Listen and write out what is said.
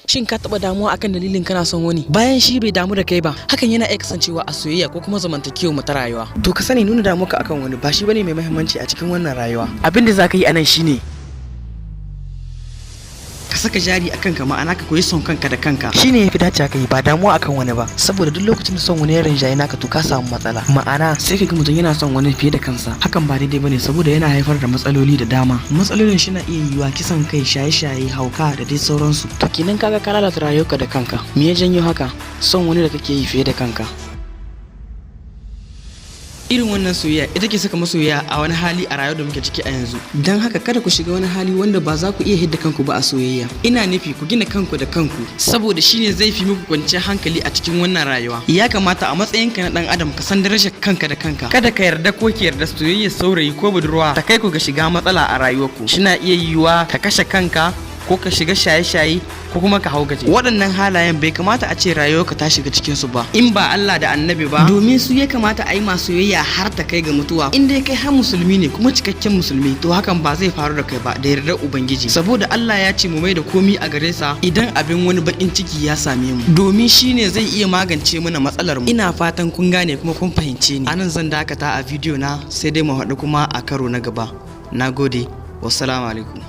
Shin ka taba damuwa akan dalilin kana son wani bayan shi bai damu da kai ba? Hakan yana iya kasancewa a soyayya ko kuma zamantakewa mu ta rayuwa. To ka sani nuna damuwarka akan wani ba shi bane mai muhimmanci a cikin wannan rayuwa. Abin da zaka yi anan shine ka saka jari akan ka, ma'ana ka koyi son kanka da kanka. Shine yafi dacewa kai ba damuwa akan wani ba, saboda duk lokacin da son wani ya rinjaye naka to ka samu matsala. Ma'ana sai ka ga mutum yana son wani fiye da kansa, hakan ba daidai bane saboda yana haifar da matsaloli da dama. Matsalolin shi na iya yiwuwa kisan kai, shaye-shaye, hauka da dai sauransu. To kenan kaga ka lalata rayuwarka da kanka. Me ya janyo haka? Son wani da kake yi fiye da kanka. Irin wannan soyayya ita ke saka masoya a wani hali a rayuwar da muke ciki a yanzu. Dan haka kada ku shiga wani hali wanda ba za ku iya hidda kanku ba a soyayya. Ina nufi ku gina kanku da kanku, saboda shine zai fi muku kwanciyar hankali a cikin wannan rayuwa. Ya kamata a matsayinka na dan adam ka san darajar kanka da kanka. Kada ka yarda ko ki yarda soyayyar saurayi ko budurwa ta kai ku ga shiga matsala a rayuwarku. Shina iya yiwuwa ka kashe kanka ko ka shiga shaye-shaye ko kuma ka hau gaje. Waɗannan halayen bai kamata a ce rayuwarka ta shiga cikin su ba, in ba Allah da Annabi ba, domin su ya kamata a yi masu soyayya har ta kai ga mutuwa. In dai kai har musulmi ne kuma cikakken musulmi, to hakan ba zai faru da kai ba da yardar Ubangiji, saboda Allah ya ce mu mai da komi a gare sa idan abin wani bakin ciki ya same mu, domin shine zai iya magance mana matsalar mu. Ina fatan kun gane kuma kun fahimce ni. Anan zan dakata a bidiyo na, sai dai mu haɗu kuma a karo na gaba. Nagode, wassalamu alaikum.